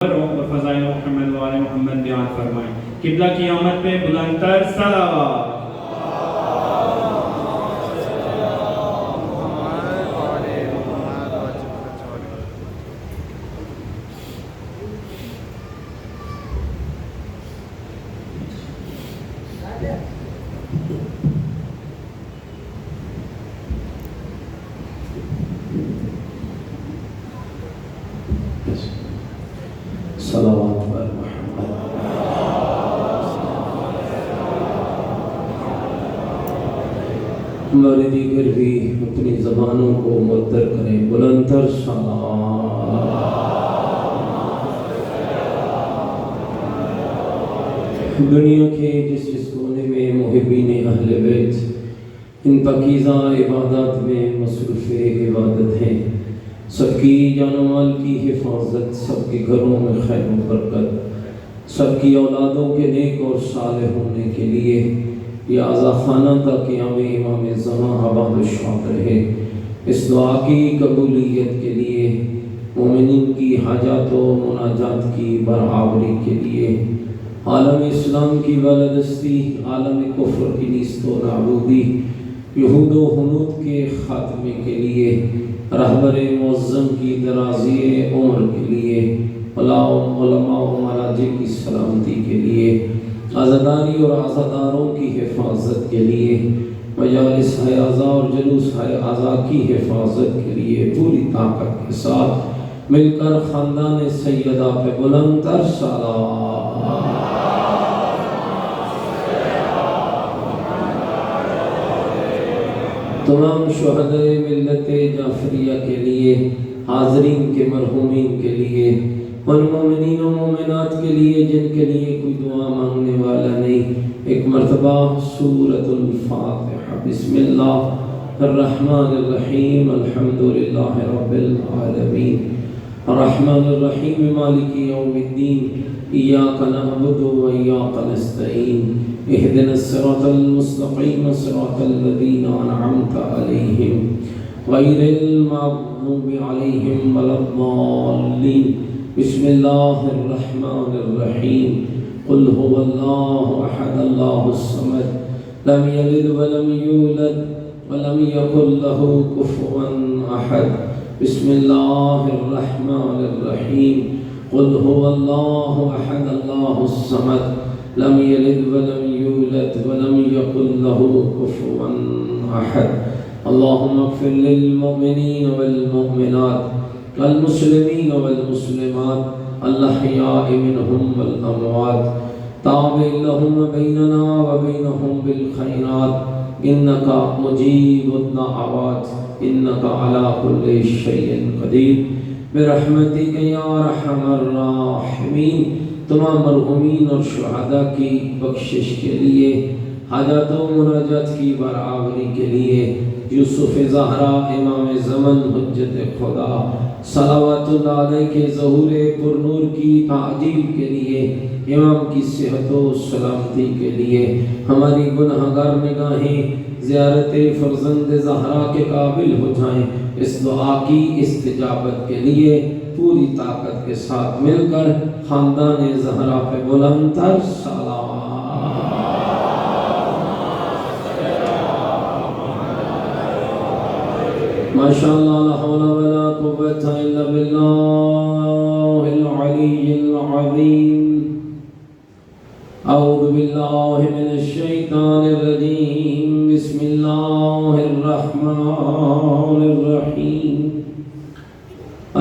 اور فضائل محمد و آل محمد بیان فرمائیں۔ قبلہ کی آمد پہ بلند تر صلوات۔ صلوات پر محمد۔ ہمارے دیگر بھی اپنی زبانوں کو معطر کریں، بلند تر صلوات۔ دنیا کے جس جس کونے میں محبین اہل بیت ان پاکیزہ عبادات میں مصروف عبادت ہیں، سب کی جان و مال کی حفاظت، سب کے گھروں میں خیر و برکت، سب کی اولادوں کے نیک اور صالح ہونے کے لیے یہ آزا خانہ کا قیام امام زمان آباد و شاد رہے۔ اس دعا کی قبولیت کے لیے، مومنین کی حاجات و مناجات کی برآوری کے لیے، عالم اسلام کی بالادستی، عالم کفر کی نیست و نابودی، یہود و ہنود کے خاتمے کے لیے، رہبر معظم کی درازی عمر کے لیے، علماء و مراجع کی سلامتی کے لیے، عزاداری اور عزاداروں کی حفاظت کے لیے، مجالس اعضاء اور جلوس اعضاء کی حفاظت کے لیے پوری طاقت کے ساتھ مل کر خاندان سیدہ پہ بلند تر صلوات۔ تمام شہدائے ملت جعفریہ کے لیے، حاضرین کے مرحومین کے لیے، ان مومنین و مومنات کے لیے جن کے لیے کوئی دعا مانگنے والا نہیں، ایک مرتبہ سورۃ الفاتحہ۔ بسم اللہ الرحمن الرحیم، الحمدللہ رب العالمین، الرحمن الرحیم، مالک یوم الدین، ایاک نعبد و ایاک نستعین، اہدنا الصراط المستقیم، صراط الذین انعمت علیہم غیر المغضوب علیہم ولا الضالین۔ بسم اللہ الرحمن الرحیم، قل هو اللہ احد اللہ الصمد لم یلد ولم یولد ولم یکن له کفوا احد۔ بسم اللہ الرحمن الرحیم، قل هو اللہ احد اللہ الصمد لم یلد ولم یولد ولم یکن له کفوا احد۔ اللہم اغفر للمؤمنین والمؤمنات والمسلمین والمسلمات الاحیاء منهم والاموات، تابع لهم بیننا وبینهم بالخیرات، انکا مجیب الدعوات، انکا علی کل شیء قدیر، برحمتک یا ارحم الراحمین۔ تمام مرحومین اور شہداء کی بخشش کے لیے، حاجات و مناجات کی برآوری کے لیے، یوسف زہرا امام زمن حجت خدا صلوات اللہ علیہ کے ظہور پر نور کی تعجیل کے لیے، امام کی صحت و سلامتی کے لیے، ہماری گناہگار نگاہیں زیارت فرزند زہرا کے قابل ہو جائیں، اس دعا کی استجابت کے لیے پوری طاقت کے ساتھ مل کر خاندان زہرا پہ بلند تر صلوات۔ ماشاءاللہ، لا حول ولا قوة الا باللہ العلی العظیم۔ اعوذ باللہ من الشیطان الرجیم، بسم اللہ الرحمن الرحیم،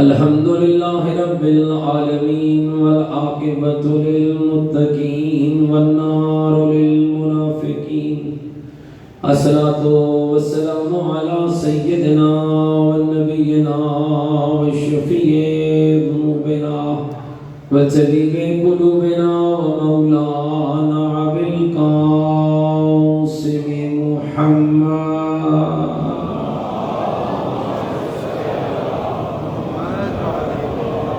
الحمدللہ رب العالمین، والعاقبۃ للمتقین، والنار للمنافقین، الصلاۃ والسلام علی سیدنا ونبینا وشفیع ذنوبنا وطبیب قلوبنا ومولانا ابی القاسم محمد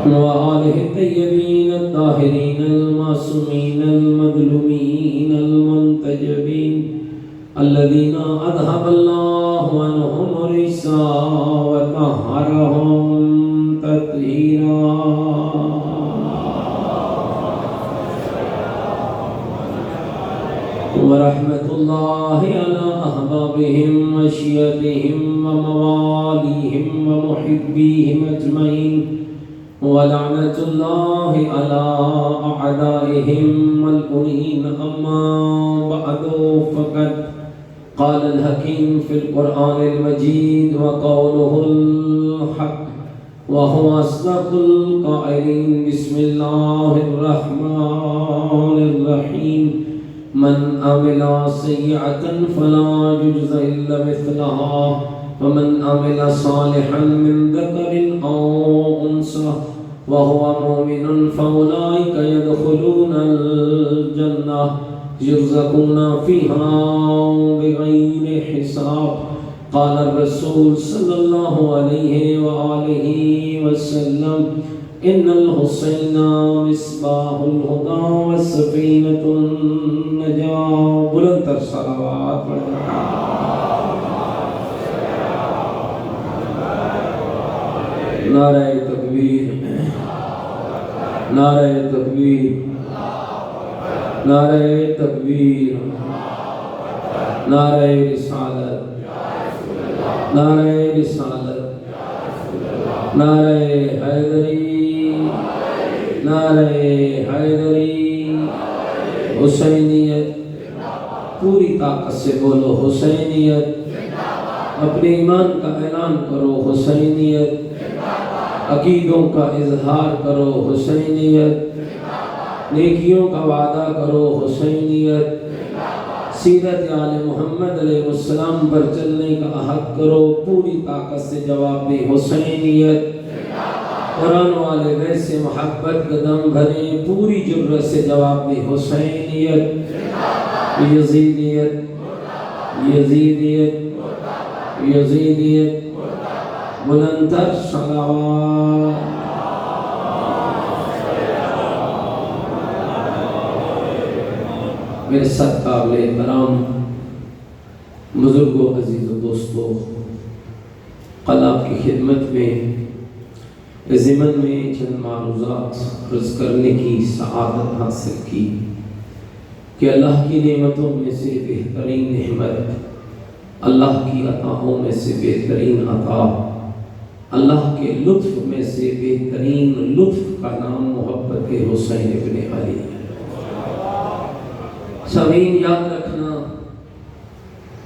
وآلہ الطیبین الطاہرین المعصومین المظلومین المنتجبین، الذین اذهب اللہ عنہم الرجس وطہرہم تطہیرا۔ ورحمة الله على أحبابهم وشيعتهم ومواليهم ومحبيهم أجمعين ولعنة الله على أعدائهم ملعونين أما بعد فقد قال الحكيم في القرآن المجيد وقوله الحق وهو أصدق القائلين بسم الله الرحمن الرحيم من عمل سيئة فلا يجزى إلا مثلها ومن عمل صالحا من ذكر أو أنثى وهو مؤمن فأولئك يدخلون الجنة يرزقون فيها بغير حساب قال الرسول صلى الله عليه وآله وسلم إن الحسين مصباح الهدى والسفينة النجاة بلند تر صلوات نعرہ تکبیر نعرہ تکبیر نعرہ تکبیر نعرہ رسالت نعرہ رسالت نعرہ حیدری نعرہ حیدری حسینیت پوری طاقت سے بولو حسینیت اپنے ایمان کا اعلان کرو حسینیت عقیدوں کا اظہار کرو حسینیت نیکیوں کا وعدہ کرو حسینیت سیرت آل محمد علیہ السلام پر چلنے کا عہد کرو پوری طاقت سے جواب دے حسینیت قرآن والے بیت سے محبت قدم بھریں پوری جرت سے جواب دے حسینیت یزیدیت یزیدیت یزیدیت بلند تر صلوات میرے ساتھ قابل احترام بزرگوں عزیز و دوستوں قلعہ کی خدمت میں ضمن میں چند معروضات عرض کرنے کی سعادت حاصل کی کہ اللہ کی نعمتوں میں سے بہترین نعمت اللہ کی عطاؤں میں سے بہترین عطا اللہ کے لطف میں سے بہترین لطف کا نام محبت حسین ابن علی ہے سامعین یاد رکھنا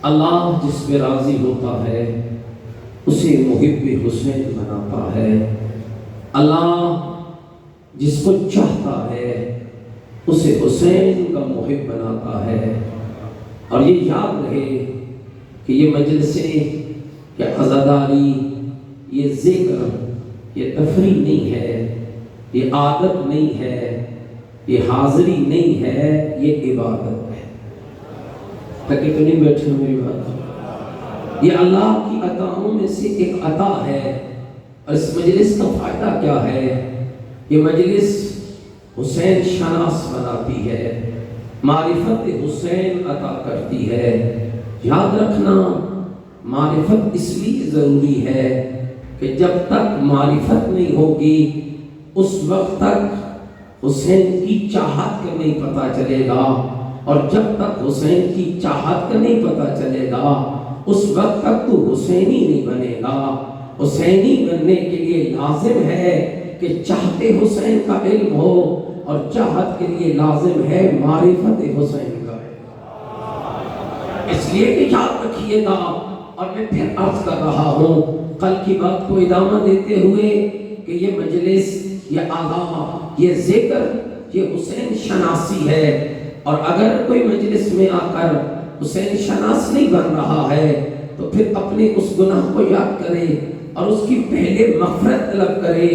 اللہ جس پہ راضی ہوتا ہے اسے محب حسین بناتا ہے اللہ جس کو چاہتا ہے اسے حسین کا محب بناتا ہے اور یہ یاد رہے کہ یہ مجلسیں یا عزاداری یہ ذکر یہ تفریح نہیں ہے یہ عادت نہیں ہے یہ حاضری نہیں ہے یہ عبادت ہے تاکہ تو نہیں بیٹھے ہو میری بات یہ اللہ کی عطاؤں میں سے ایک عطا ہے اور اس مجلس کا فائدہ کیا ہے یہ مجلس حسین شناس بناتی ہے معرفت حسین عطا کرتی ہے یاد رکھنا معرفت اس لیے ضروری ہے کہ جب تک معرفت نہیں ہوگی اس وقت تک حسین کی چاہت کا نہیں پتہ چلے گا اور جب تک حسین کی چاہت کا نہیں پتہ چلے گا اس وقت تک تو حسینی نہیں بنے گا حسینی بننے کے لیے لازم ہے کہ چاہتے حسین کا علم ہو اور چاہت کے لیے لازم ہے معرفت حسین کا اس لیے کہ یاد رکھیے گا اور میں پھر عرض کر رہا ہوں کل کی بات کو ادامہ دیتے ہوئے کہ یہ مجلس یہ آغا یہ ذکر یہ حسین شناسی ہے اور اگر کوئی مجلس میں آ کر حسین شناس نہیں بن رہا ہے تو پھر اپنے اس گناہ کو یاد کرے اور اس کی پہلے مغفرت طلب کرے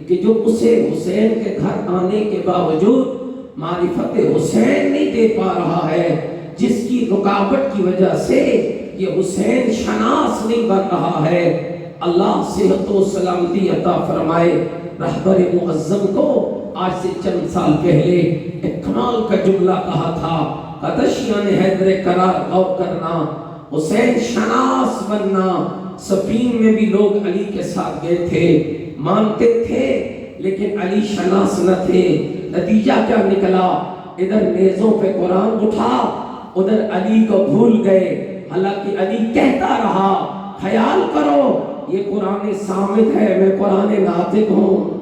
کہ جو اسے حسین کے گھر آنے کے باوجود معرفت حسین نہیں دے پا رہا ہے جس کی رکاوٹ کی وجہ سے یہ حسین شناس نہیں بن رہا ہے اللہ صحت و سلامتی عطا فرمائے رہبر معظم کو آج سے چند سال پہلے ایک کمال کا جملہ کہا تھا قدشیان حیدر قرار غور کرنا حسین شناس بننا سفین میں بھی لوگ علی کے ساتھ گئے تھے مانتے تھے لیکن علی شناس نہ تھے نتیجہ کیا نکلا ادھر نیزوں پہ قرآن اٹھا ادھر علی کو بھول گئے، حالانکہ علی کہتا رہا خیال کرو یہ قرآن صامت ہے، میں قرآن ناطق ہوں،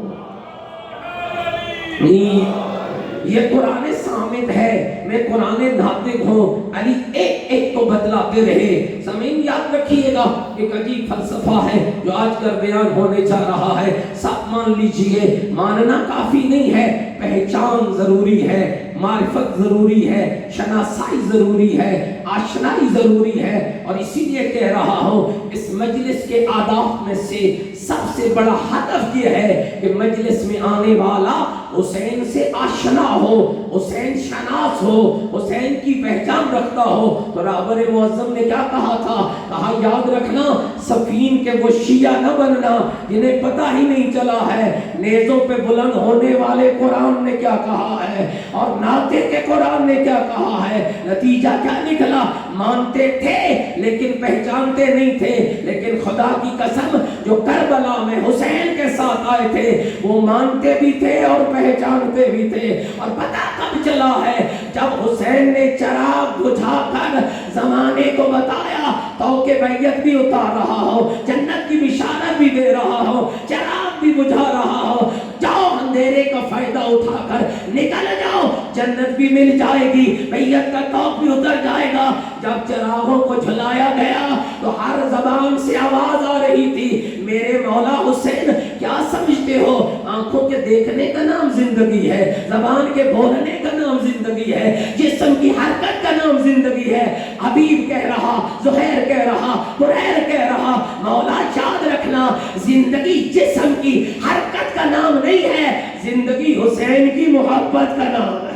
یہ قرآن صامت ہے، میں قرآن ناطق ہوں۔ علی ایک ایک کو بتلاتے رہے۔ سامعین یاد رکھیے گا، ایک عجیب فلسفہ ہے جو آج کل بیان ہونے جا رہا ہے، سب مان لیجئے، ماننا کافی نہیں ہے، پہچان ضروری ہے، معرفت ضروری ہے، شناسائی ضروری ہے، آشنائی ضروری ہے۔ اور اسی لیے کہہ رہا ہوں اس مجلس کے آداب میں سے سب سے بڑا ہدف یہ ہے کہ مجلس میں آنے والا حسین سے آشنا ہو، حسین شناس ہو، حسین کی پہچان رکھتا ہو۔ تو رہبر معظم نے کیا کہا تھا؟ کہا یاد رکھنا سفین کے وہ شیعہ نہ بننا جنہیں پتہ ہی نہیں چلا ہے نیزوں پہ بلند ہونے والے قرآن نے کیا کہا ہے اور ناطق کے قرآن نے کیا کہا ہے۔ نتیجہ کیا نکلا؟ مانتے تھے لیکن پہچانتے نہیں تھے، لیکن خدا کی قسم جو کربلا میں حسین کے ساتھ آئے تھے وہ مانتے بھی تھے اور پہچانتے بھی تھے۔ اور پتہ کب چلا ہے؟ جب حسین نے چراغ بجھا کر زمانے کو بتایا تو کہ بیعت بھی اتار رہا ہو، جنت کی بشارت بھی دے رہا ہو، چراغ بھی بجھا رہا ہو، جاؤ اندھیرے کا فائدہ اٹھا کر نکل جاؤ، جنت بھی مل جائے گی، بیعت کا توق بھی اتر جائے گا۔ جب چراغوں کو جھلایا گیا تو ہر زبان سے آواز آ رہی تھی میرے مولا حسین کیا سمجھتے ہو آنکھوں کے دیکھنے کا نام زندگی ہے، زبان کے بولنے کا نام زندگی ہے، جسم کی حرکت کا نام زندگی ہے۔ حبیب کہہ رہا، زہیر کہہ رہا، قریر کہہ رہا، مولا یاد رکھنا زندگی جسم کی حرکت کا نام نہیں ہے، زندگی حسین کی محبت کا نام ہے۔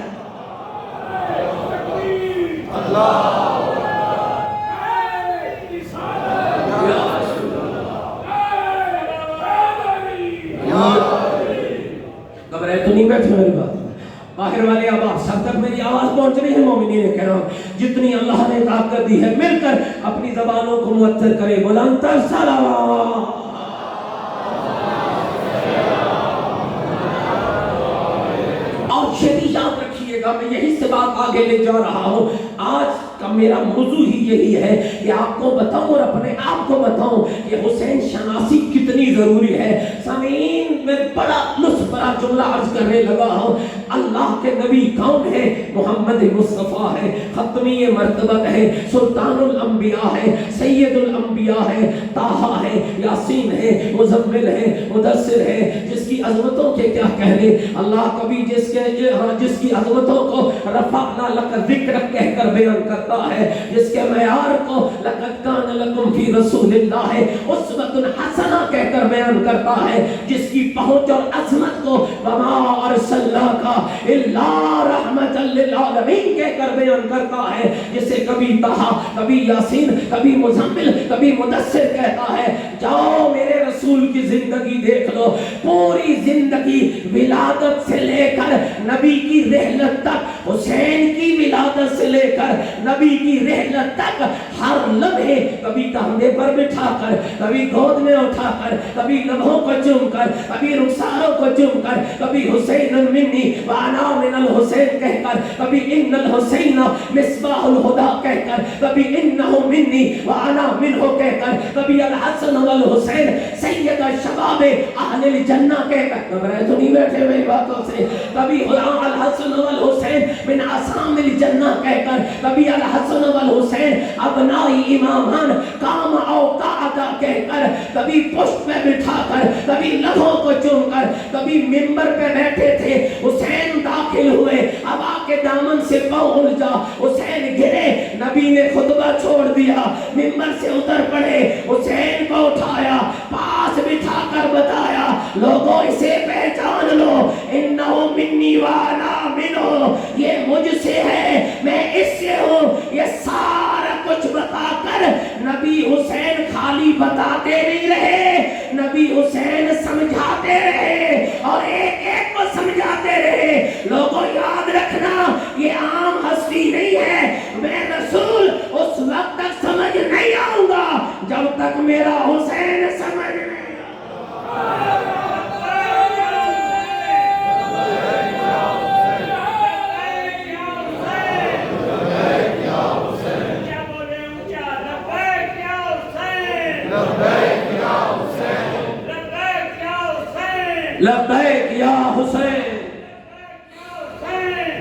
اللہ گھبرائے تو نہیں بیٹھے میری بات باہر والے آواز سب تک میری آواز پہنچ رہی ہے مومنین کرام، جتنی اللہ نے طاقت دی ہے مل کر اپنی زبانوں کو معطر کرے، بلند تر صلوات۔ اور شدید یاد رکھیے گا، میں یہی سے بات آگے لے جا رہا ہوں۔ آج کا میرا موضوع ہی یہی ہے کہ آپ کو بتاؤں اور اپنے آپ کو بتاؤں کہ حسین شناسی کتنی ضروری ہے۔ سامعین میں بڑا لطف بڑا جملہ عرض کرنے لگا ہوں۔ اللہ کے نبی کون ہے؟ محمد مصطفیٰ ہے، ختمی مرتبت ہے، سلطان الانبیاء ہے، سید الانبیاء ہے، طٰہٰ ہے، یاسین ہے، مزمل ہے، مدثر ہے، جس کی عظمتوں کے کیا کہنے۔ اللہ کبھی جس کی عظمتوں کو رفعنا لک ذکرک کہہ کر بیان کرتا ہے، جس کے معیار کو لقد کان لکم فی رسول اللہ اسوۃ حسنہ کہہ کر بیان کرتا ہے، جس کی پہنچ اور عظمت کو وما ارسلناک الا رحمۃ للعالمین کہہ کر بیان کرتا ہے، جسے کبھی طٰہٰ، کبھی یاسین، کبھی مزمل، کبھی مدثر کہتا ہے۔ جاؤ میرے رسول کی زندگی دیکھ لو، پوری زندگی ولادت سے لے کر نبی کی رحلت تک، حسین کی ولادت سے لے کر نبی کی رحلت تک ہر لمحے کبھی کندھے پر بٹھا کر، کبھی گود میں اٹھا کر، کبھی لبوں کو چوم کر، کبھی رخساروں کو چوم کر، کبھی حسین منی وانا من الحسین کہہ کر، کبھی ان الحسین مصباح الہدی کہہ کر، کبھی انہ منی وانا منہ کہہ کر، کبھی الحسن والحسین سید شباب اہل الجنہ کہہ کر، گھبرائے تو نہیں بیٹھے میری باتوں سے، کبھی الحسن والحسین من اسام الجنہ کہہ کر، کبھی الحسن والحسین ابنائی امامان کام او قعدہ کہہ کر، کبھی پشت پہ بٹھا کر، کبھی لبوں کو چوم کر، کبھی ممبر پہ بیٹھے تھے، حسین داخل ہوئے، اب آ کے دامن سے پاؤں الجا، حسین گرے، نبی نے خطبہ چھوڑ دیا، ممبر سے اتر پڑے، حسین کو اٹھایا، پاس بٹھا کر بتایا لوگوں اسے پہچان لو، انہ منی وانا منہ، یہ مجھ سے ہے میں اس سے ہوں، یہ سارا کچھ بتا کر نبی حسین خالی بتاتے نہیں رہے، نبی حسین سمجھاتے رہے اور ایک ایک کو سمجھاتے رہے۔ لوگوں یاد رکھنا یہ عام ہستی نہیں ہے، میں رسول اس وقت تک سمجھ نہیں آؤں گا جب تک میرا حسین سمجھ نہیں آؤں۔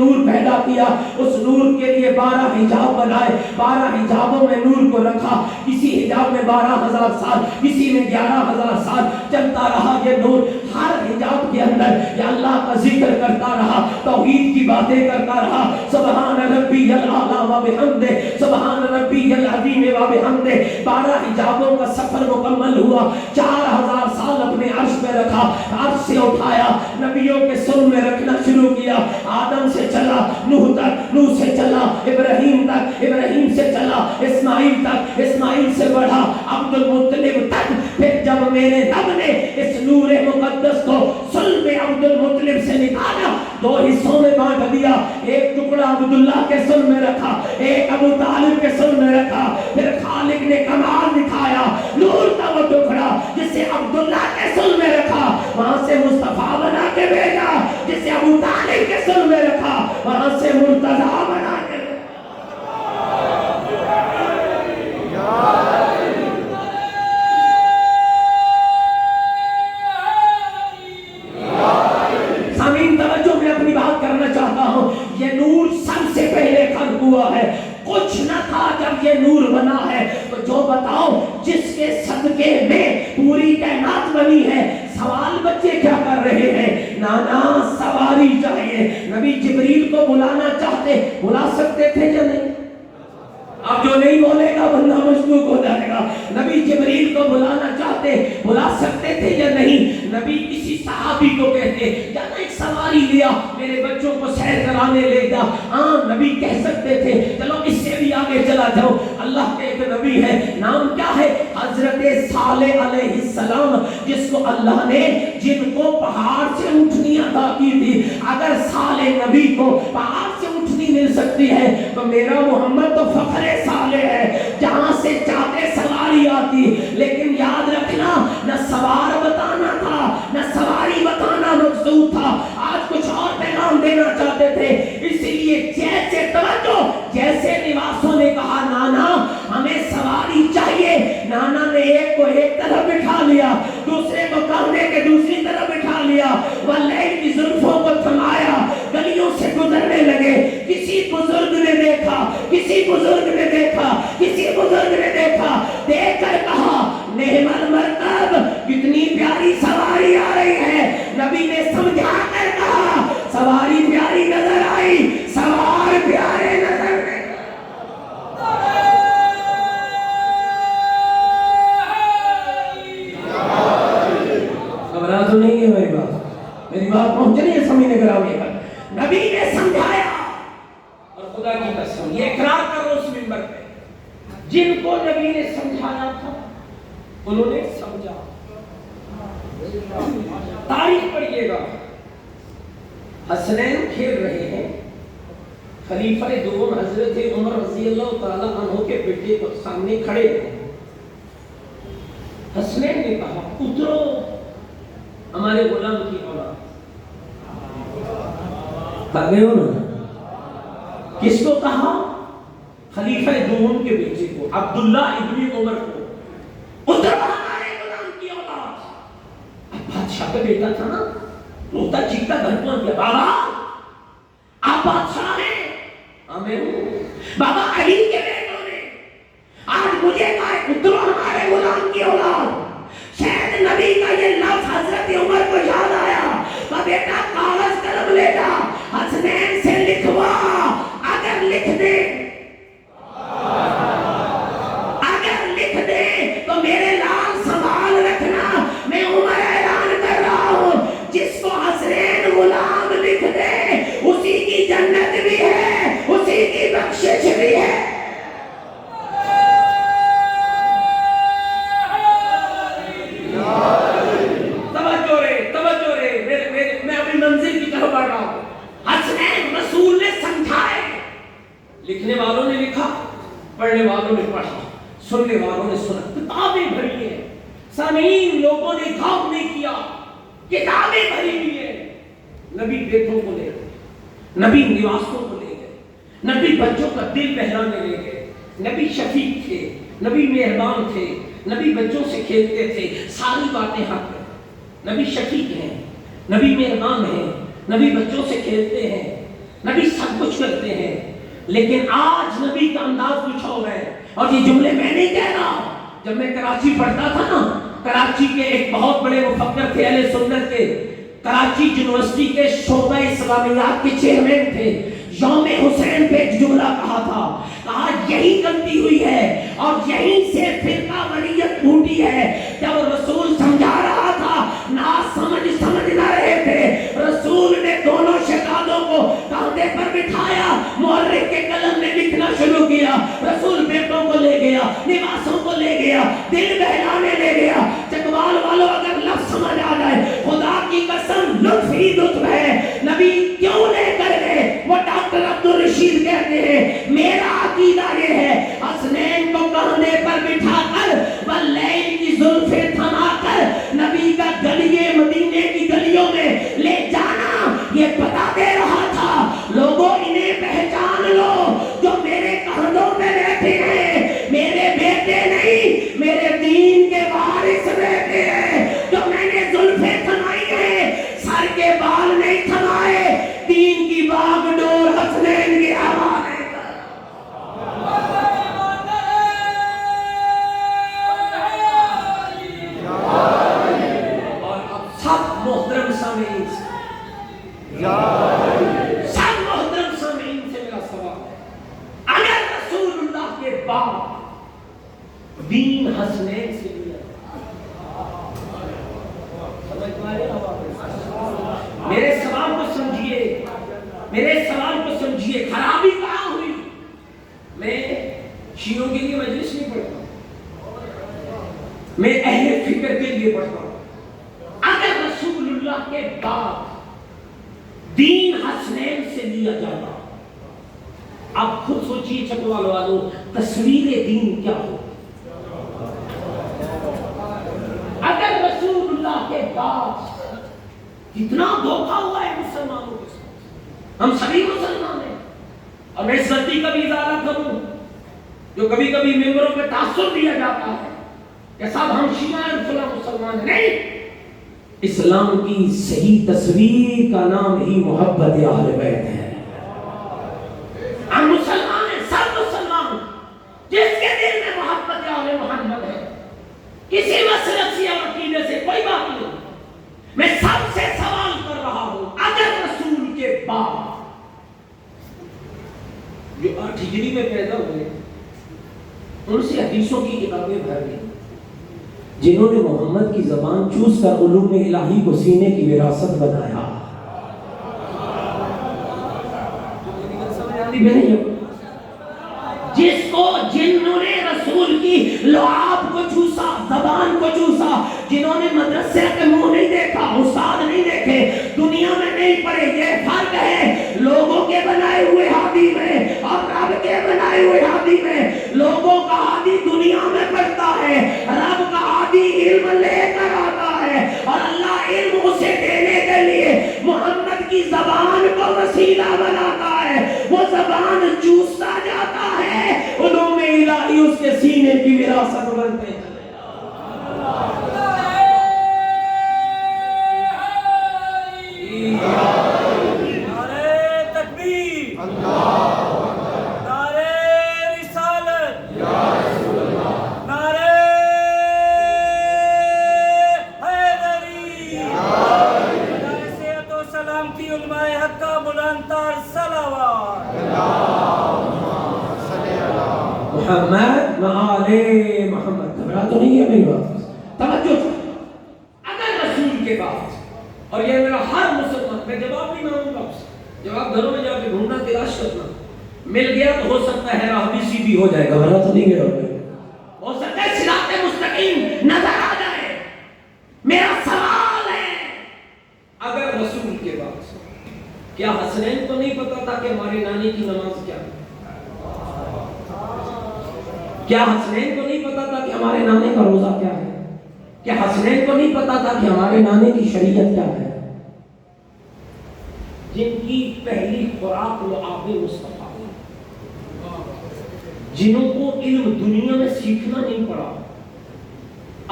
نور پیدا کیا، اس نور کے لیے 12 حجاب بنائے، 12 حجابوں میں نور کو رکھا، کسی حجاب میں 12,000 سال، کسی میں 11,000 سال چلتا رہا یہ نور۔ ہر حجاب کے اندر یہ اللہ کا ذکر کرتا رہا، توحید کی باتیں کرتا رہا، سبحان ربی الاعلی و بحمدہ، سبحان ربی العظیم و بحمدہ۔ 12 حجابوں کا سفر مکمل ہوا، 4,000 سال اپنے عرش پہ رکھا، عرش سے اٹھایا، نبیوں کے سر میں رکھنا شروع کیا، آدم سے چلا نوح تک، نوح سے چلا ابراہیم تک، ابراہیم سے چلا اسماعیل تک، اسماعیل سے بڑھا عبد المطلب تک۔ پھر جب میرے رب نے اس نور مقدس کو صلب عبد المطلب سے نکالا، 2 حصوں میں بانٹ دیا، ایک ٹکڑا عبداللہ کے صلب میں رکھا، ایک ابو طالب کے صلب میں رکھا۔ پھر خالق نے کمال دکھایا، نور کا وہ ٹکڑا جسے عبداللہ کے صلب میں رکھا، وہاں سے مصطفیٰ بنا کے بھیجا، جسے ابو طالب کے صلب میں رکھا، وہاں سے مرتضیٰ بنا کے بھیجا۔ سامعین توجہ، میں اپنی بات کرنا چاہتا ہوں، یہ نور سب سے پہلے خلق ہوا ہے، کچھ نہ تھا جب یہ نور بنا ہے۔ تو جو بتاؤ جس کے صدقے میں پوری کائنات بنی ہے، سوال بچے کیا کر رہے ہیں؟ نانا سواری چاہیے۔ نبی جبریل کو بلانا چاہتے، بلا سکتے تھے یا نہیں؟ اب جو نہیں بولے گا بندہ مشکوک ہو جائے گا۔ نبی جبریل کو بلانا چاہتے، بلا سکتے تھے یا نہیں؟ نبی کسی صحابی کو کہتے جانا ایک سواری لیا، میرے بچوں کو سیر کرانے لے جا، ہاں نبی کہہ سکتے تھے۔ چلو اس سے بھی آگے چلا جاؤ، اللہ کے ایک نبی ہے، نام کیا ہے؟ حضرت صالح علیہ السلام، جس کو اللہ نے جن کو پہاڑ سے اونٹنی عطا کی تھی۔ اگر صالح نبی کو پہاڑ سے اونٹنی مل سکتی ہے تو میرا محمد تو فخر صالح ہے، جہاں سے چاہتے سواری آتی۔ لیکن یاد رکھنا، نہ سوار بتانا تھا، نہ سواری بتانا مقصود تھا، آج کچھ اور پیغام دینا چاہتے تھے۔ اس لیے جیسے توجہ، جیسے نواسوں نے کہا نانا ہمیں سواری چاہیے، نانا نے ایک کو ایک طرف بٹھا لیا، دوسرے کو کاندھے کے دوسری طرف بٹھا لیا، واللیل کی زلفوں کو تھمایا، گلیوں سے گزرنے لگے۔ کسی بزرگ نے دیکھا، کسی بزرگ نے دیکھا، کسی بزرگ نے دیکھا، دیکھ کر کہا نعم المرکب، کتنی پیاری سواری آ رہی ہے۔ نبی نے سمجھا کر کہا سواری پیاری نظر آئی، سوار پیارے نظر نہیں۔ گھبرا تو نہیں ہے میری بات پہنچ رہی ہے سمجھنے گرامی پر؟ نبی نے سمجھایا، اور خدا کی قسم یہ اقرار کرو اس منبر پہ، جن کو نبی نے سمجھایا تھا انہوں نے سمجھا۔ تاریخ پڑھیے گا، حسنین کھیل رہے ہیں، خلیفہ دوم حضرت عمر رضی اللہ تعالی عنہ کے بیٹے کو سامنے کھڑے ہیں۔ حسنین نے کہا اترو ہمارے غلام کی اولاد۔ کر گئے ہو نا؟ کس کو کہا؟ خلیفہ دوم کے بیٹے کو، عبداللہ ابن عمر کو، اترو ہمارے غلام کی اولاد۔ اب بادشاہ کا بیٹا تھا نا، روتا چیختا گھر پہنچ گیا، بابا آپ بادشاہ ہیں؟ میں ہوں۔ بابا علی کے بیٹوں نے آج مجھے کہا اترو ہمارے غلام کی اولاد۔ شاید نبی کا یہ لفظ حضرت عمر کو یاد آیا، کہ بیٹا کاغذ قلم لے جا، حسنین سے لکھوا، اگر لکھ دے تو میرے لال سنبھال رکھنا، میں عمر اعلان کر رہا ہوں، جس کو حسنین غلام لکھ دے اسی کی جنت بھی ہے، اسی کی بخشش بھی ہے۔ توجہ رے، میں اپنی منزل کی طرف بڑھ رہا ہوں۔ حسنین رسول نے سمجھائے، لکھنے والوں نے لکھا، پڑھنے والوں نے پڑھا، سننے والوں نے سنا، کتابیں بھری ہیں۔ سامعین لوگوں نے غور نہیں کیا، کتابیں بھری ہوئی ہیں۔ نبی بیٹوں کو لے گئے، نبی نواسوں کو لے گئے، نبی بچوں کا دل بہلانے لے گئے۔ نبی شفیق تھے، نبی مہربان تھے، نبی بچوں سے کھیلتے تھے، ساری باتیں حق ہیں۔ نبی شفیق ہیں، نبی مہربان ہیں، نبی بچوں سے کھیلتے ہیں، نبی سب کچھ کرتے ہیں، لیکن آج نبی کا انداز کچھ اور ہے. اور یہ جملے میں نہیں کہہ رہا. جب میں کراچی پڑھتا تھا نا، کراچی کے ایک بہت بڑے مفکر تھے اہل سنت کے، کراچی یونیورسٹی کے شعبہ اسلامیات کے چیئرمین تھے. یوم حسین پہ ایک جملہ کہا تھا، کہا یہی غلطی ہوئی ہے اور یہیں سے فرقہ واریت پھوٹی ہے. جب رسول سمجھا رہا تھا نہ سمجھ نہ رہے تھے، رسول نے دونوں شہزادوں کو کاندھے پر بٹھایا، محرک کے قلم نے لکھنا شروع کیا. رسول بیٹوں کو لے گیا، نواسوں کو لے گیا، دل بہلانے لے گیا. چکوال والوں اگر لفظ سمجھ آ جائے، خدا کی قسم لطف ہی لطف ہے. نبی کیوں لے کر گئے؟ وہ ڈاکٹر عبدالرشید کہتے ہیں میرا عقیدہ یہ ہے حسنین کو کاندھے پر بٹھا کر واللیل کی زلفیں تھما کر نبی کا گلیے مدینے کی گلیوں میں لے جانا یہ بتا دے رہا تھا لوگوں انہیں پہچان لو جو میرے کاندھوں پہ بیٹھے ہیں، میرے بیٹے نہیں، میرے دین کے وارث بیٹے ہیں. جو میں نے زلفیں تھمائی ہیں، سر کے بال نہیں تھمائے، دین کی باغ ڈور حسنین کی آواز ہے. اور اب سب محترم سامعین سے میرا سوال ہے، اگر رسول اللہ کے بعد دین حسنین سے لیا، میرے سوال کو سمجھیے، میرے سوال کو سمجھیے، خرابی کہاں ہوئی؟ میں شیعوں کے لیے مجلس نہیں پڑھتا، میں اہل فکر کے لیے پڑھتا ہوں. اگر رسول اللہ کے بعد دین حسنین سے لیا جاتا، اب خود سوچیے چکوال والوں، تصویر دین کیا ہو؟ اگر رسول اللہ کے بعد کتنا دھوکہ ہوا ہے مسلمانوں کے ساتھ، ہم سبھی مسلمان ہیں. اور میں اس غلطی کا بھی ازالہ کروں جو کبھی کبھی ممبروں پہ تعصب دیا جاتا ہے کہ صاحب ہم شیعہ ہیں فلاں مسلمان ہیں. نہیں، اسلام کی صحیح تصویر کا نام ہی محبت اہل بیت ہے. ہم مسلمان ہیں، سب مسلمان، جس کے دل میں محبت اہل محمد ہے، کسی مسلک سے یا عقیدے سے کوئی بات نہیں. میں سب سے سوال کر رہا ہوں، اگر رسول کے بعد جو 8 ہجری میں پیدا ہوئے ان سے حدیثوں کی کتابیں بھر گئی، جنہوں نے محمد کی زبان چوس کر علوم الہی کو سینے کی وراثت بنایا. جنہوں نے رسول کی لعاب کو چوسا، زبان کو چوسا، جنہوں نے مدرسے کے منہ نہیں دیکھا، استاد نہیں دیکھے، دنیا میں نہیں پڑے. یہ فرق ہے لوگوں کے بنائے ہوئے ہادی میں اور رب کے بنائے ہوئے ہادی میں. لوگوں کا ہادی دنیا میں پڑھتا ہے، رب کا ہادی علم لے کر آتا ہے، اور اللہ علم اسے دینے کے لیے محمد کی زبان کو وسیلہ بناتا ہے. وہ زبان چوستا جاتا ہے، علوم الہی اس کے سینے کی وراثت بنتے ہیں. محمد وآل محمد. گھبرا تو نہیں ہے میری بات؟ توجہ. اگر رسول کے بعد، اور یہ میرا ہر مسلمان، میں جواب نہیں مانگوں گا، جواب گھروں میں جا کے ڈھونڈنا، تلاش کرنا، مل گیا تو ہو سکتا ہے راہ بھی سیدھی ہو جائے. گھبرا تو نہیں گیا، ہو سکتا ہے صراط مستقیم نظر آ جائے. میرا سوال ہے، اگر رسول کے بعد کیا حسنین کو نہیں پتا تھا کہ ہمارے نانی کی نماز کیا ہے؟ کیا حسنین کو نہیں پتا تھا کہ ہمارے نانے کا روزہ کیا ہے؟ کیا حسنین کو نہیں پتا تھا کہ ہمارے نانے کی شریعت کیا ہے؟ جن کی پہلی خوراک لعاب مصطفیٰ، جنہوں کو علم دنیا میں سیکھنا نہیں پڑا.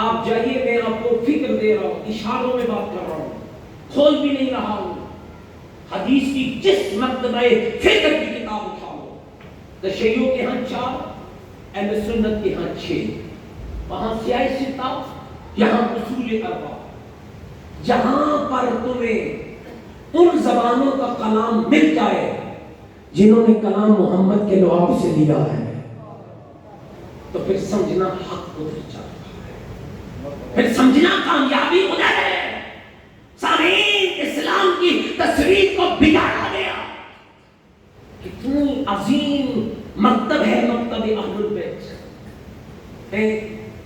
آپ جائیے، میں آپ کو فکر دے رہا ہوں، اشاروں میں بات کر رہا ہوں، کھول بھی نہیں رہا ہوں. حدیث کی جس مرتبہ فقہ کی کتاب اٹھا لو، تشیعوں کے ہاں 4، اہل سنت کے ہاں 6، وہاں سیاہ ستہ، یہاں اصول 4، جہاں پر تمہیں ان زبانوں کا کلام مل جائے جنہوں نے کلام محمد کے لعاب سے لیا ہے، تو پھر سمجھنا حق ادھر چل رہا ہے، پھر سمجھنا کامیابی ادھر ہے۔ سامعین، اسلام کی تصویر کو بگاڑا گیا۔ کتنی عظیم مکتب ہے مکتب اہل البیت۔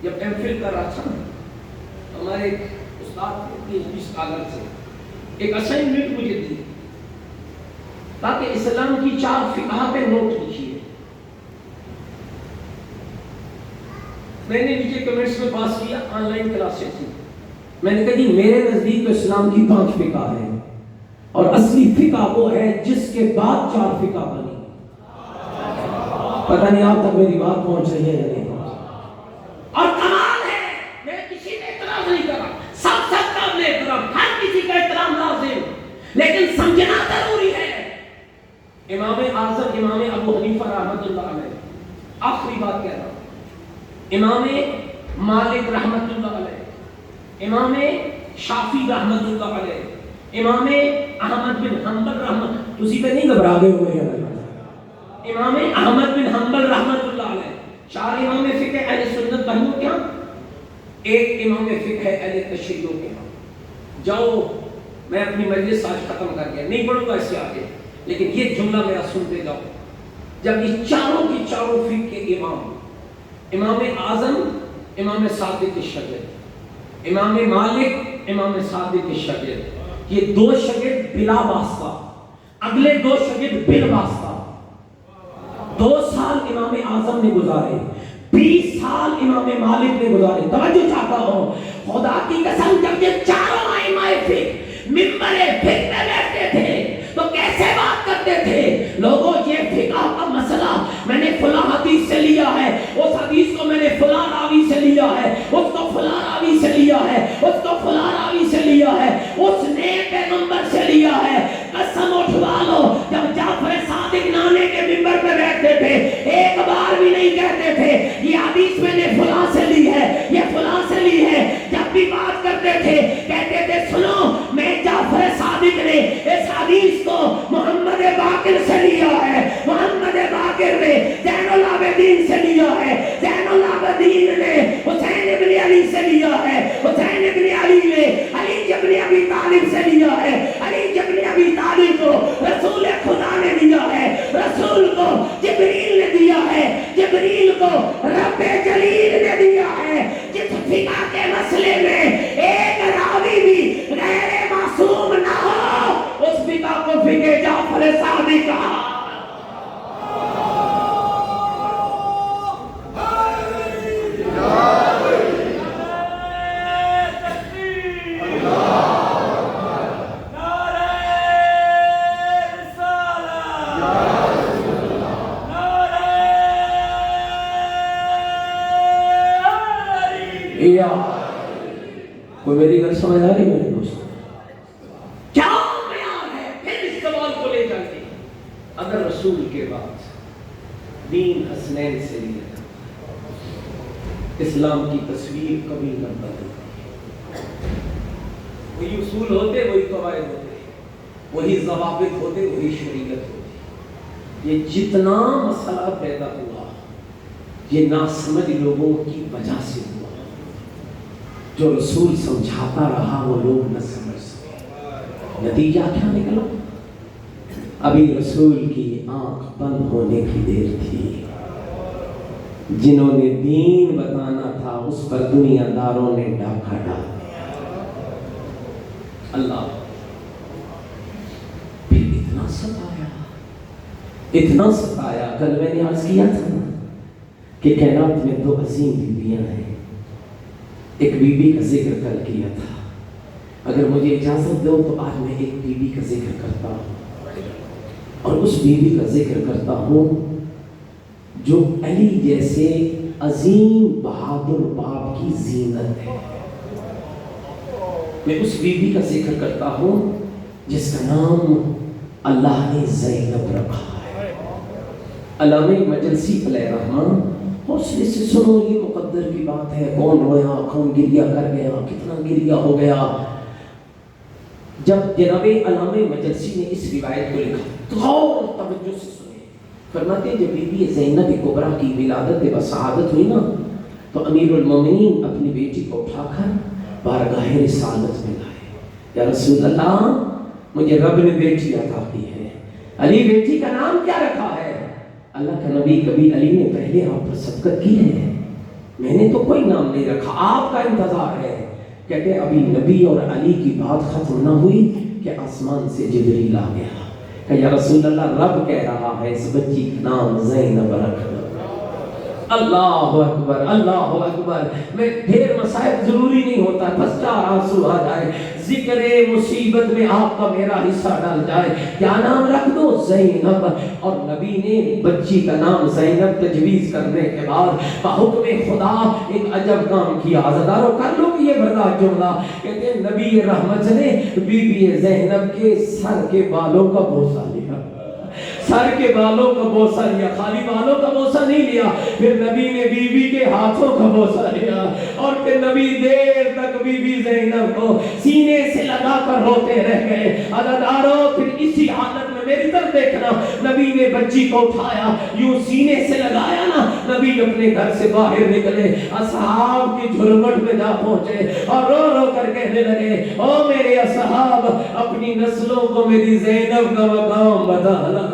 جب ایم فل کر رہا تھا ہمارے ایک استاد اپنی حدیث کاغذ سے ایک اسائنمنٹ مجھے دی تاکہ اسلام کی 4 فقہ پہ نوٹ لکھیے۔ میں نے نیچے کمنٹس میں پاس کیا، آن لائن کلاسیں تھی، میں نے کہا جی میرے نزدیک تو اسلام کی 5 فقہ ہیں، اور اصلی فقہ وہ ہے جس کے بعد 4 فقہ بنی۔ پتہ نہیں آپ تک میری بات پہنچ رہی ہے یا نہیں پہنچ رہی۔ اور کمال ہے، میں کسی پہ اعتراض نہیں کر رہا، سب کا احترام، ہر کسی کا احترام لازم، لیکن سمجھنا ضروری ہے۔ امام اعظم امام ابو حنیفہ رحمۃ اللہ علیہ، آخری بات کہہ رہا ہوں، امام مالک رحمۃ اللہ علیہ، امام شافعی رحمۃ اللہ علیہ، امام احمد بن حنبل رحمۃ، اسی پہ نہیں گھبرا گئے ہوئے ہیں، امام احمد بن حنبل رحمۃ اللہ علیہ، 4 امام فقہ اہل سنت بھائیوں کے ہاں، 1 امام فقہ ہے اہل تشیع کے ہاں۔ جاؤ، میں اپنی مجلس آج ختم کر گیا، نہیں پڑھوں گا اس سے آگے، لیکن یہ جملہ میرا سنتے جاؤ۔ جب یہ چاروں کی چاروں فقہ کے امام، امام اعظم امام صادق الشاگرد، امام مالک امام صادق الشاگرد، یہ 2 شاگرد بلا واسطہ، اگلے 2 شاگرد بلا واسطہ 2 سال امام اعظم نے گزارے، 20 سال امام مالک نے گزارے۔ توجہ چاہتا ہوں، خدا کی قسم، جب یہ چاروں ائمہ فقہ منبر فقہ پہ بیٹھتے تھے تو کیسے بات کرتے تھے؟ لوگوں، یہ فقہ کا مسئلہ میں نے فلاں حدیث سے لیا ہے، اس حدیث کو میں نے فلاں راوی سے لیا ہے، اس کو فلاں راوی سے لیا ہے، اس کو فلاں راوی سے لیا ہے، اس نے پیغمبر سے لیا ہے۔ قسم اٹھوا لو، جب جعفر صادق نانے کے منبر پہ بیٹھتے تھے ایک بار بھی نہیں کہتے تھے یہ حدیث میں نے فلاں سے لی ہے، یہ فلاں سے لی ہے۔ جب بھی بات کرتے تھے کہتے تھے سنو، میں جعفر صادق نے اس حدیث کو محمد باقر سے لیا ہے، محمد باقر نے زین العابدین سے لیا ہے، زین العابدین نے حسین ابن علی سے لیا ہے، حسین ابن علی نے علی ابن ابی طالب سے لیا ہے، علی ابن ابی طالب کو رسول خدا نے دیا ہے، رسول کو جبریل نے دیا ہے، جبریل کو رب جلیل نے دیا ہے۔ جس فقہ کے مسئلے میں ایک راوی بھی غیر معصوم نہ ہو، اس فقہ کو فقہ جعفر صادق کہا۔ کوئی میری گل سمجھ آ رہی ہے میرے دوست؟ کیا معیار ہے؟ پھر اس سوال کو لے جائیں گے، اگر رسول کے بعد دین حسنین سے لیا اسلام کی تصویر کبھی نہ بدلتی، وہی اصول ہوتے، وہی قواعد ہوتے، وہی ضوابط ہوتے، وہی شریعت ہوتی۔ یہ جتنا مسئلہ پیدا ہوا یہ ناسمجھ لوگوں کی وجہ سے ہوا، جو رسول سمجھاتا رہا وہ لوگ نہ سمجھ سکے۔ نتیجہ کیا نکلا؟ ابھی رسول کی آنکھ بند ہونے کی دیر تھی، جنہوں نے دین بتانا تھا اس پر دنیا داروں نے ڈاکہ ڈال دیا۔ اللہ پھر اتنا ستایا، کل میں نے عرض کیا تھا نا کہ کائنات میں 2 عظیم بیویاں ہیں، ایک بی بی کا ذکر کل کیا تھا، اگر مجھے اجازت دو تو آج میں ایک بی بی کا ذکر کرتا ہوں، اور اس بی بی کا ذکر کرتا ہوں جو علی جیسے عظیم بہادر باپ کی زینت ہے۔ میں اس بی بی کا ذکر کرتا ہوں جس کا نام اللہ نے زینب رکھا ہے۔ علامہ مجلسی علیہ رحمان حوصلے سے سنو، یہ مقدر کی بات ہے، کون رویا کون گریا کر گیا، کتنا گریا ہو گیا۔ جب جناب علامہ مجلسی نے اس روایت کو لکھا، غور توجہ سے سنیں، فرماتے ہیں جب بی بی زینب کبریٰ کی ولادت و سعادت ہوئی نا، تو امیر المومنین اپنی بیٹی کو اٹھا کر بارگاہ رسالت میں لائے۔ یا رسول اللہ، مجھے رب نے بیٹی عطا کی ہے، علی بیٹی کا نام کیا رکھا ہے؟ اللہ کا نبی کبھی علی نے پہلے آپ پر سبقت کی ہے؟ میں نے تو کوئی نام نہیں رکھا، آپ کا انتظار ہے۔ کہتے ابھی نبی اور علی کی بات ختم نہ ہوئی کہ آسمان سے جبریل آ گیا کہ یا رسول اللہ، رب کہہ رہا ہے اس بچی کا نام زینب رکھ دو۔ اللہ اکبر، اللہ اکبر۔ میں ڈھیر مصائب ضروری نہیں ہوتا، بس چار آنسو آ جائے، ذکر مصیبت میں آپ کا میرا حصہ ڈال جائے، کیا نام رکھ دو؟ زینب۔ اور نبی نے بچی کا نام زینب تجویز کرنے کے بعد بحکم خدا ایک عجب کام کیا۔ عزادارو کر لو یہ برداشت جملہ، کہتے ہیں نبی رحمت نے بی بی زینب کے سر کے بالوں کا بوسہ لیا، سر کے بالوں کا بوسہ لیا، خالی بالوں کا بوسہ نہیں لیا، پھر نبی نے بی بی کے ہاتھوں کا بوسہ لیا، اور پھر نبی دیر تک بی بی زینب کو سینے سے لگا کر روتے رہ گئے۔ عزادارو پھر اسی حالت میں میری طرف دیکھنا، نبی نے بچی کو اٹھایا، یوں سینے سے لگایا نا، نبی اپنے گھر سے باہر نکلے، اصحاب کی جھرمٹ میں جا پہنچے اور رو رو کر کہنے لگے، او میرے اصحاب، اپنی نسلوں کو میری زینب کا مقام بتانا،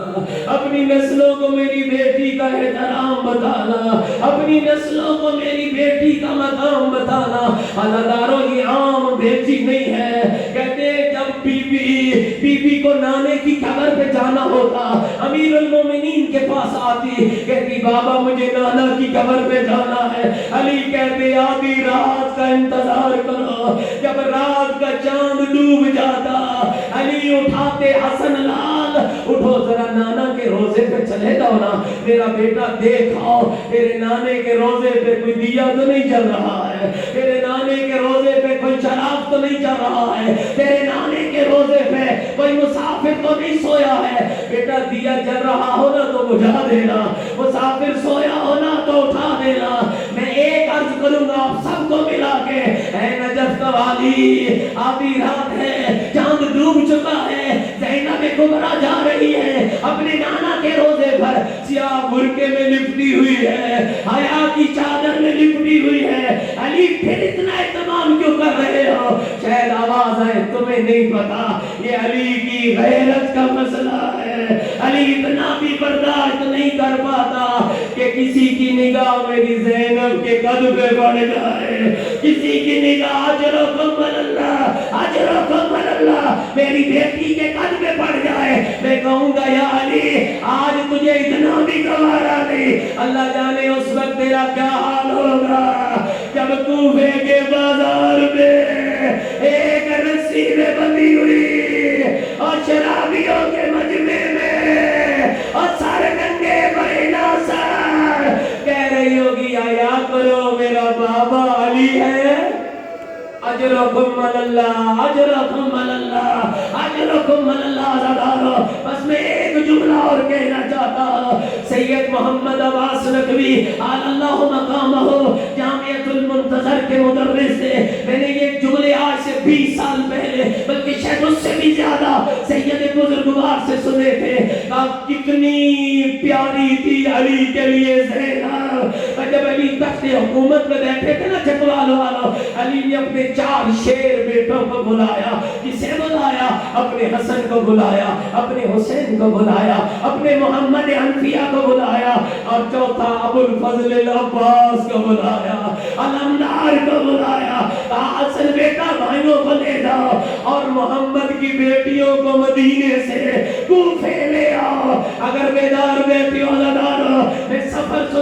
اپنی نسلوں کو میری بیٹی کا احترام بتانا، اپنی نسلوں کو میری بیٹی کا مقام بتانا۔ عزادارو یہ عام بیٹی نہیں ہے، کہتے ہیں جب بی بی کو نانے کی قبر پہ جانا ہوتا، امیر المومنین کے پاس آتی، کہتی بابا مجھے نانا کی قبر پہ جانا ہے۔ علی کہتے آدھی رات کا انتظار کرو، جب رات کا چاند ڈوب جاتا، علی اٹھاتے حسن لال، اٹھو ذرا نانا کے روزے پہ چلے جاؤ نا، میرا بیٹا دیکھاؤ تیرے نانے کے روزے پہ کوئی دیا تو نہیں جل رہا ہے، تیرے نانے کے روزے پہ کوئی چراغ تو نہیں جل رہا ہے، تیرے نانے کے روزے پہ کوئی مسافر تو نہیں سویا ہے، بیٹا دیا جل رہا ہو نا تو بجھا دینا، مسافر سویا ہو نا تو اٹھا دینا۔ میں ایک عرض کروں گا آپ سب کو ملا کے، اے نجف کا والی، آدھی رات ہے، چاند ڈوب چکا ہے، زینب کبریٰ جا رہی ہے اپنے نانا کے روزے پر، سیاہ برقعے میں لپٹی ہوئی ہے، حیا کی چادر میں لپٹی ہوئی ہے، علی پھر اتنا اہتمام کیوں کر رہے ہو؟ شاید آواز آئے تمہیں نہیں پتا، یہ علی کی غیرت کا مسئلہ ہے، علی اتنا بھی برداشت نہیں کر پاتا کہ کسی کی نگاہ میری زینب کے قد پہ بڑھ جائے، کسی کی نگاہ اجرکم اللہ، اجرکم اللہ میری بیٹی کے قد پہ بڑھ جائے، میں کہوں گا یا علی آج تجھے اتنا بھی گوارا نہیں، اللہ جانے اس وقت تیرا کیا حال ہوگا جب کوفے کے بازار میں ایک رسی میں بندھی ہوئی اور شرابیوں کے مجمع میں اور سارے ننگے برینا سر کہہ رہی ہوگی آیا کرو میرا بابا علی ہے، اجرکم اللہ، اجرکم اللہ، اجرکم اللہ۔ زدارو بس میں ایک جملہ اور کہنا چاہتا ہوں، سید محمد عباس نقوی آل اللہ مقامہ جامعۃ المنتظر کے مدرس سے میں نے یہ جملے آج سے 20 سال پہلے بلکہ شاید اس سے بھی زیادہ سید بزرگوار سے سنے تھے، کتنی پیاری تھی علی کے لیے زینب۔ جب علی تخت حکومت میں بیٹھے تھے نا چکوال والوں، علی نے اپنے 4 شیر بیٹوں کو بلایا، کسے بلایا؟ اپنے حسن کو بلایا، اپنے حسین کو بلایا، اپنے محمد حنفیہ کو بلایا، اور چوتھا ابو الفضل العباس کو بلایا، علمدار کو بلایا، حسن بیٹا بھائیوں کو لے جاؤ اور محمد کی بیٹیوں کو مدینے سے کوفے لے آؤ۔ اگر بیدار بیٹی عزادارو میں سفر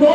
2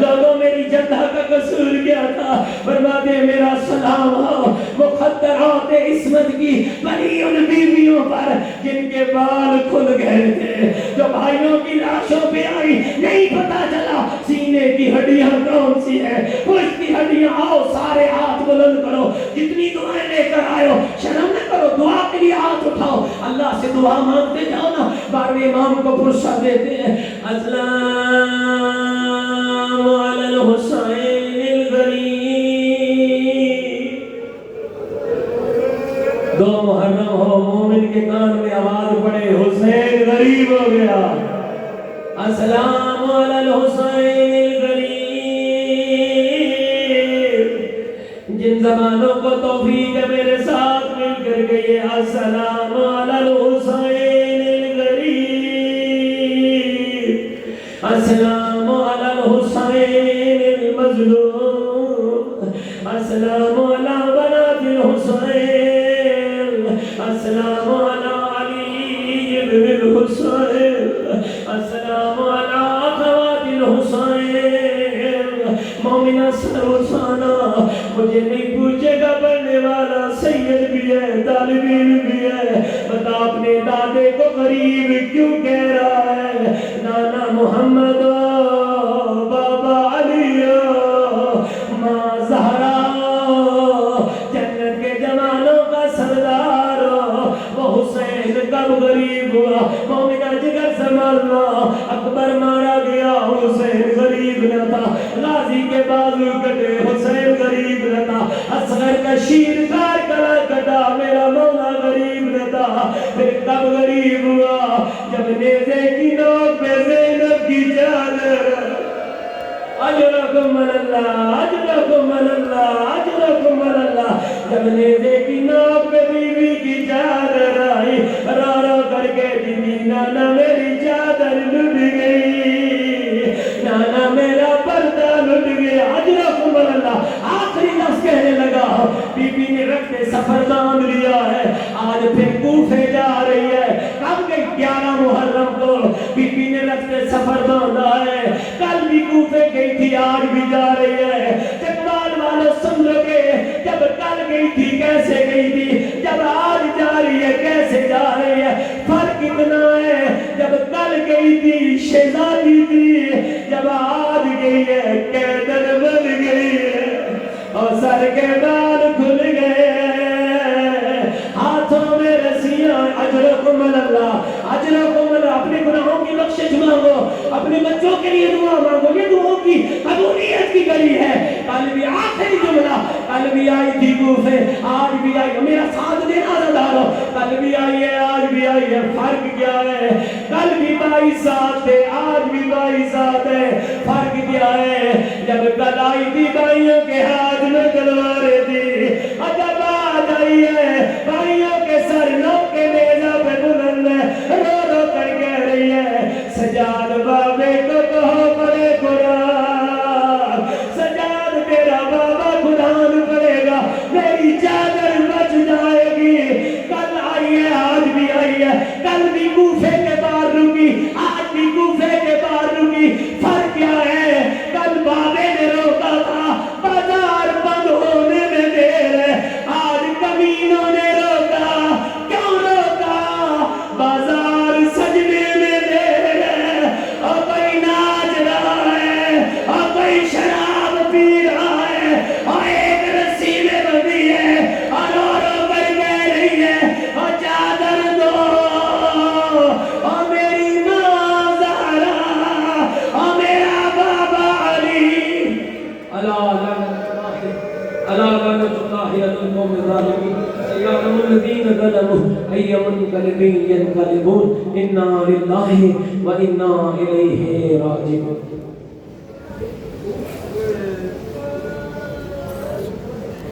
لوگوں میری جدہ کا قصور کیا تھا، فرماتے ہیں میرا سلام ہو مخدرات عصمت کی بڑی ان بیویوں پر جن کے بال کھل گئے تھے، جو بھائیوں کی لاشوں پہ آئی، نہیں پتا چلا سینے کی ہڈیاں کون سی ہے، پشت کی ہڈیاں، آؤ سارے ہاتھ بلند کرو، جتنی دعائیں لے کر آئے ہو شرم نہ کرو، دعا کے لیے ہاتھ اٹھاؤ، اللہ سے دعا مانگتے جاؤ نا۔ 12ویں امام کو پرسہ دیتے ہیں، السلام علی الحسین الغریب، 2 محرم ہو، مومن کے کان میں آواز پڑے حسین غریب ہو گیا، السلام علی الحسین الغریب۔ جن زبانوں کو توفیق ہے میرے ساتھ مل کر گئے، السلام علی الحسین الغریب، السلام علی الحسین المظلوم، السلام علی بنات الحسین، السلام علی علی بن الحسین، السلام علی اخوات الحسین۔ مومنہ سروسانہ مجھے نہیں پوچھے گا بننے والا سید بھی ہے، طالبین بھی ہے، بتا اپنے دادے کو غریب کیوں کہہ رہا ہے؟ نانا محمد بابا علی ماں زہرا جنت کے جوانوں کا سردار، وہ حسین کب غریب ہوا؟ مومنہ جگر سنبھالنا، اکبر مارا گیا حسین غریب نہ تھا، غازی کے بازو کٹے حسین غریب نہ تھا، اصغر کا شیر کار کلا کٹا میرا مولا غریب نہ تھا، پھر کب غریب ہوا؟ جب نیزے کی نوک پہ زینب کی چادر، اجرکم اللہ اجرکم اللہ اجرکم اللہ، جب نیزے کی نوک پہ بیوی کی چادر آئی، رو رو کر کے دی نانا میری چادر لٹ گئی، نانا میرا پردہ لٹ گیا، اجرکم اللہ۔ آخری لفظ کہنے لگا، بی بی نے رکھتے سفر باندھ لیا ہے، آج پھر کوفے جا رہی ہے، کب گئی 11 محرم کو بی بی نے رکھتے سفر باندھا ہے، کل بھی کوفے گئی تھی، آج بھی جا رہی ہے۔ چکوال والوں سن لو گے، جب کل گئی تھی کیسے گئی تھی، جب آج جا رہی ہے کیسے جا رہی ہے، فرق اتنا ہے، جب کل گئی تھی شہزادی تھی، جب آج گئی ہے قیدر بن گئی ہے، اور سر کے بال کھل گئے، ہاتھوں میں رسیاں، اجرکم اللہ اجرکم اللہ۔ اپنے گناہوں کی بخشش مانگو، اپنے بچوں کے لیے دعا مانگو، یہ دعاؤں کی قبولیت کی گلی ہے۔ کل بھی آخری جملہ، کل بھی آئی تھی کوفے، آج بھی آئی، میرا ساتھ دینا ڈالو، کل بھی آئی ہے آج بھی آئی ہے، فرق کیا ہے؟ کل بھی 22 ساتھ تھے، آج بھی 22 ساتھ ہے، فرق کیا ہے؟ جب کل آئی تھی بھائیوں کے ہاتھ میں تلواریں تھی، اور جب آج آئی ہے بھائیوں کے سر نوک کے نیزہ پہ بلند ہے، رو رو کر کہہ رہی ہے، سجاد بابے کو کہو پڑھے قرآن، سجاد تیرا بابا قرآن پڑھے گا، میری چادر بچ جائے گی۔ کل آئی ہے آج بھی آئی ہے، کل بھی کوفے کے باہر رکی، آج بھی کوفے کے باہر رکی، فرق کیا ہے؟ کل بابے نے روکا تھا بازار بند ہونے میں دیر ہے، آج کمینوں نے روکا، کیوں روکا؟ بازار سجنے میں دیر ہے، اور کوئی ناچ رہا ہے، اور کوئی شراب پی رہا ہے، اور ایک رسی میں بندھی ہے، اور رو رو کر کہہ رہی ہے، اور چادر دو، اور میری ماں زہرا، اور میرا بابا علی، الا لعنت اللہ علی القوم الظالمین، سیعلم الذین ظلموا ای منقلب ینقلبون، انا للہ و انا الیہ راجعون۔